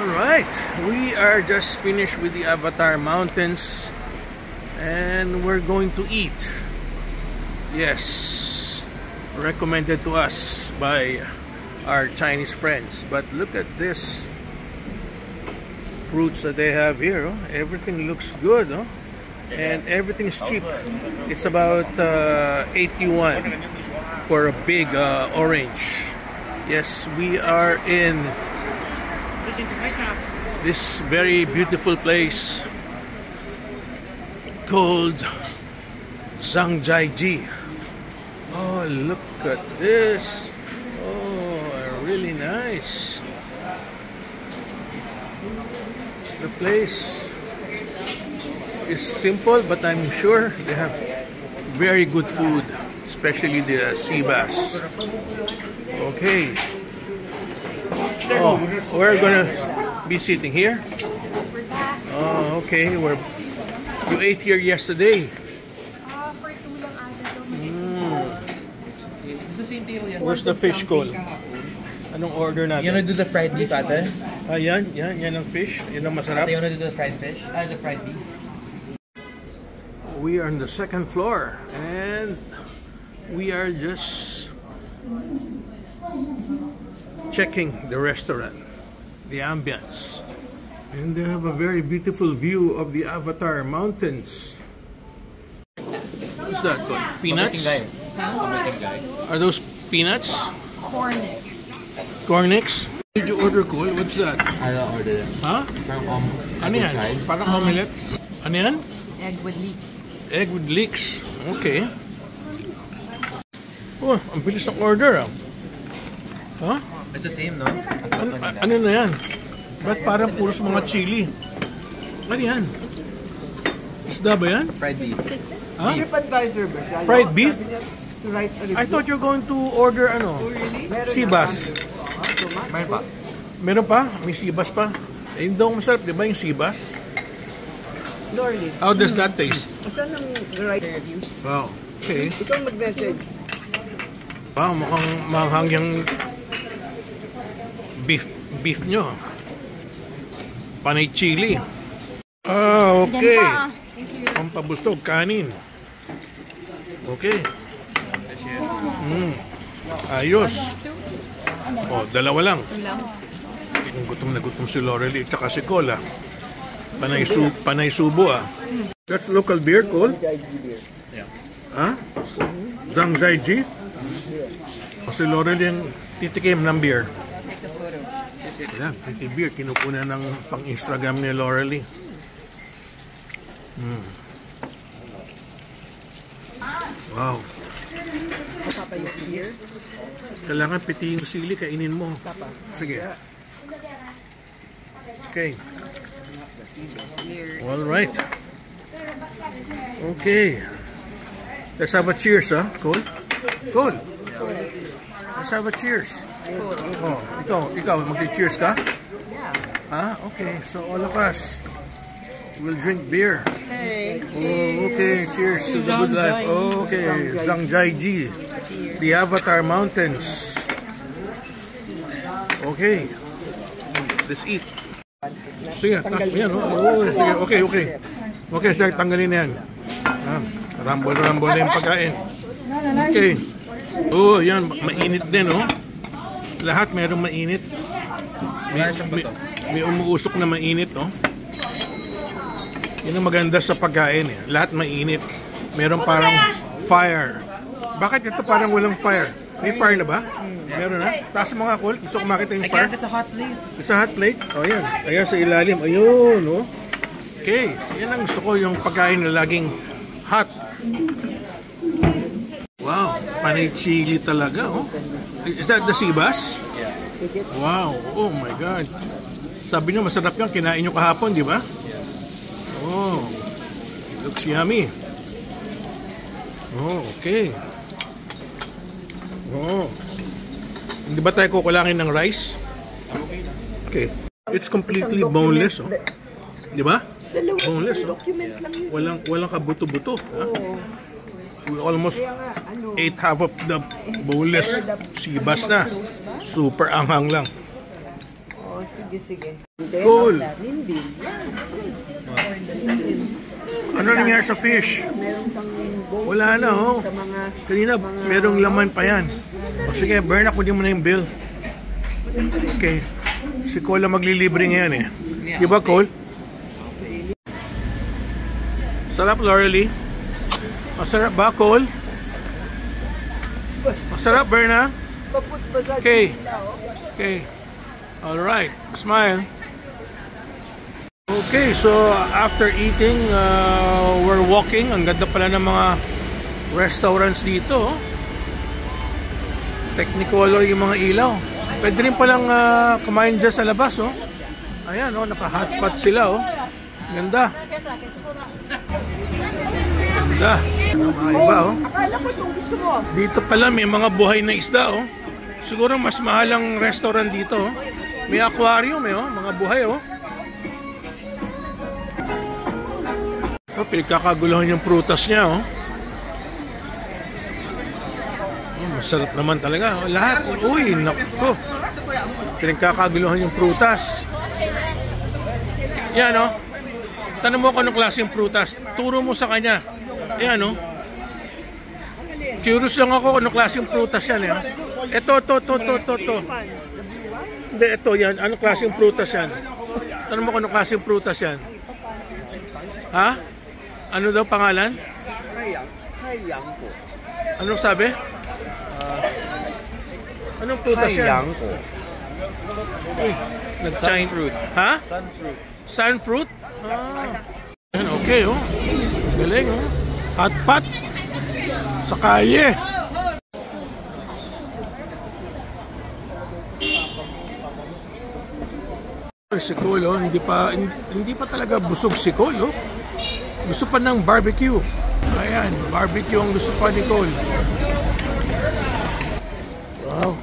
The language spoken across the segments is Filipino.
Alright, we are just finished with the Avatar Mountains and we're going to eat. Yes, recommended to us by our Chinese friends. But look at this fruits that they have here. Oh. Everything looks good, oh. And everything's cheap. It's about 81 for a big orange. Yes, we are in this very beautiful place called Zhangjiajie. Oh, look at this. Oh, really nice. The place is simple, but I'm sure they have very good food, especially the sea bass. Okay. Oh, we're gonna be sitting here. Oh, okay. You ate here yesterday. For 2 lang ata to. Where's the fish call? Anong order natin? You wanna do the fried beef, ate? Yan ang fish. Yan ang masarap. Ate, you wanna do the fried fish? The fried beef. We are on the second floor and we are just checking the restaurant, the ambience, and they have a very beautiful view of the Avatar Mountains. What's that called? Peanuts? Are those peanuts? Cornix. Cornix? Did you order, Cole? What's that? I don't order it. Huh? Parang Ano yan? Parang omelette? Ano yan? Egg with leeks. Egg with leeks. Okay. Oh, ang bilis ng order, ah. Huh? It's the same, no? Ano na yan? Ba't parang puros mga chili? Ano yan? Isda ba yan? Fried beef. Huh? Fried beef? I thought you're going to order ano? Sea bass. Meron pa. Meron pa? May sea bass pa? Eh, yung daw masarap, di ba yung sea bass? How does that taste? Wow. Okay. Ikaw mag-message. Wow, mukhang manghang yung beef nyo. Panay chili. Ah, okay. Pampabustog, kanin. Okay. Ayos. Oh, dalawa lang. Gutom na gutom si Laurel at saka si Cole, ah. Panay subo, ah. That's local beer, Cole? Yeah. Ha? Zhangjiajie? Si Laurel yung titikim ng beer. Take a photo. Ayan, pretty beer. Kinukuna ng pang-Instagram ni Laurel. Wow. Kailangan piti yung sili, kainin mo. Sige. Okay. All right. Okay. Let's have a cheers, huh? Cole? Cole? Let's have a cheers. Oh, ikaw, mag-cheers ka? Ah, okay. So all of us will drink beer. Hey. Oh, okay. Cheers to the good life. Oh, okay. Zhangjiajie, the Avatar Mountains. Okay. Let's eat. Sige, yan. Oh, sige, okay. Okay, sige, tanggalin na yan. Rambol-rambol na yung pagkain. Okay. Oh, yan. Mainit din, oh. Lahat merong mainit. May umuusok na mainit, oh. Yan ang maganda sa pagkain, eh. Lahat mainit. Meron parang fire. Bakit ito parang walang fire? May fire na ba? Meron na? Taas mo nga, Cole. Gusto ko makita yung fire. It's a hot plate. It's a hot plate? Oh, yan. Ayan sa ilalim. Ayun, oh. Okay. Yan ang gusto ko, yung pagkain na laging hot. Wow. Panay chili talaga, oh. Is that the sea bass? Yeah. Wow. Oh my God. Sabi nyo, masarap yan. Kinain nyo kahapon, di ba? Yeah. Oh. It looks yummy. Oh, okay. Oh. Hindi ba tayo kukulangin ng rice? Okay. It's completely boneless, oh. Di ba? Boneless, oh. Walang kabuto-buto. We almost ate half of the boneless sea bass na. Super anghang lang. sige. Cool. Hindi. Ano nangyari sa fish? Meron pang bone Wala na, oh. sa mga Kanina, merong laman pa yan. O sige, burn up, kunin mo na yung bill. Okay. Si Cole ang maglilibre ngayon eh. Di ba, Cole? Sarap, Lauralie. Masarap ba, Cole? Masarap, Berna? Okay. Okay. Alright. Smile. Okay, so after eating, we're walking. Ang ganda pala ng mga restaurants dito. Technicolor yung mga ilaw. Pwede rin palang kumain dyan sa labas. Oh. Ayan, oh, naka-hotpot sila. Oh. Ganda. Ganda. Mga iba. Oh. Akala ko itong gusto mo. Dito pala may mga buhay na isda. Oh. Siguro mas mahal ang restaurant dito. Oh. May aquarium. Oh. Mga buhay. Oh. Ito, pinagkakaguluhan yung prutas niya, oh. Masarap naman talaga. Oh, lahat. Uy, naku. Pinagkakaguluhan yung prutas. Yan, oh. Tanong mo kung anong klaseng prutas. Turo mo sa kanya. Yan, oh. Curious lang ako kung anong klaseng prutas yan, eh. Ito. Hindi, ito, yan. Anong klaseng prutas yan? Tanong mo kung anong klaseng prutas yan. Ha? Ano daw pangalan? Hayang po. Anong sabi? Anong prutas yan? Hayang po. Nag-China fruit. Ha? Sunfruit. Sunfruit? Yan, okay, oh. Galing, oh. Hot pot. Sa kalye. Si Cole, oh. Hindi pa talaga busog si Cole, oh. Gusto pa ng barbecue. Ayan, barbecue ang gusto pa ni Cole. Wow.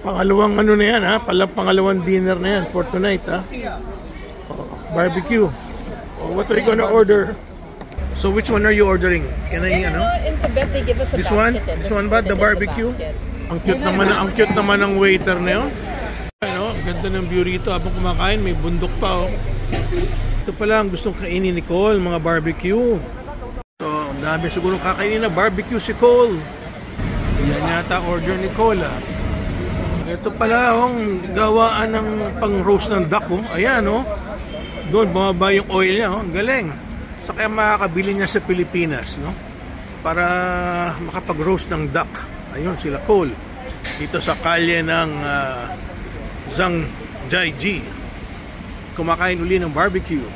Pangalawang ano na yan, ha? Pangalawang dinner na yan for tonight, ha? Oh, barbecue. Oh, what are you gonna order? So which one are you ordering? Can I, ano? In Tibet, they give us a This one? basket. This one ba? The barbecue? Ang cute naman ng waiter na yun. Ano, ang ganda ng view rito habang kumakain, may bundok pa, oh. Ito pala ang gustong kainin ni Cole, mga barbecue. So, ang dami siguro kakainin na barbecue si Cole. Yan yata order ni Cole, ah. Ito pala ang gawaan ng pang-roast ng duck, oh. Ayan, oh. Doon bumaba yung oil niya, oh. Ang galing. So kaya makakabili niya sa Pilipinas, no? Para makapag-roast ng duck. Ayun sila Cole. Dito sa kalye ng Zhangjiajie. Kumakain uli ng barbecue.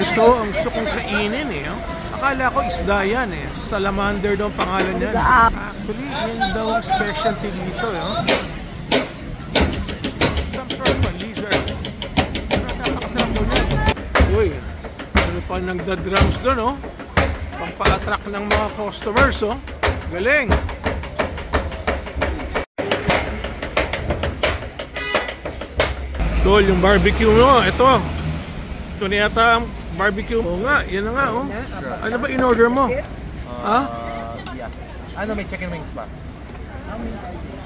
Ito ang gusto kong kainin, eh. Oh. Akala ko isda yan, eh. Salamander daw ang pangalan yan. Actually, yan daw ang specialty dito, eh. Oh. Some sort of a lizard. Napakasarap mo yan. Uy, ano pa nagda-drums doon, oh. Pampa-attract ng mga customers, oh. Galing. Tol, yung barbecue mo, ito. Ito na yata ang barbecue. Oo nga, yan na nga, oh. Ano ba in-order mo? Ha? Yeah. Ano, may chicken wings ba?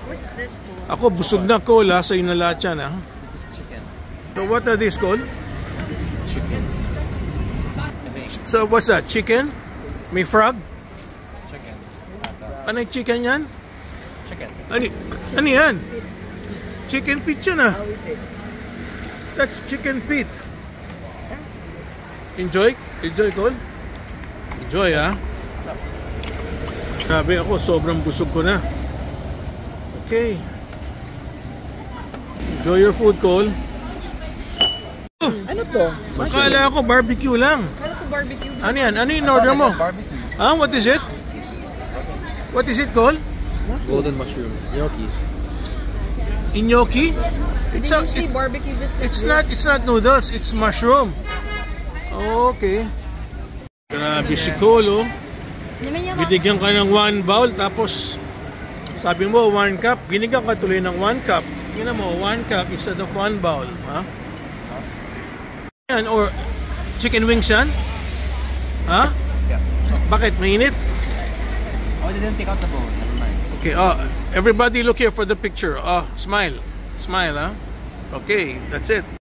What's this for? Ako, busog na, Cole, ha? Sa'yo na lahat yan, ha? This is chicken. So, what are these, Cole? Chicken. So, what's that? Chicken? May frog? Chicken. Ano yung chicken yan? Chicken. Ano yan? Chicken feet yan, ah. That's chicken feet. Enjoy? Enjoy, Cole? Enjoy, ha? Sabi ako, sobrang busog ko na. Okay. Enjoy your food, Cole. Oh, Ano to? akala ko barbecue lang. Ano ko barbecue? Ano yan? Ano yung order mo? Barbecue. Ah, what is it? What is it, Cole? Golden mushroom. Gnocchi. Gnocchi? They usually barbecue this with It's not noodles, it's mushroom. Okay. Grabe si Cole, oh. Binigyan ka ng 1 bowl, tapos sabi mo 1 cup, binigyan ka tuloy ng 1 cup. Tingnan mo, 1 cup instead of 1 bowl, ha? Yan, or chicken wings yan? Ha? Yeah. Bakit? Mainit? Oh, they didn't take out the bowl. Never mind. Okay, everybody look here for the picture. Smile. Smile, ha? Okay, that's it.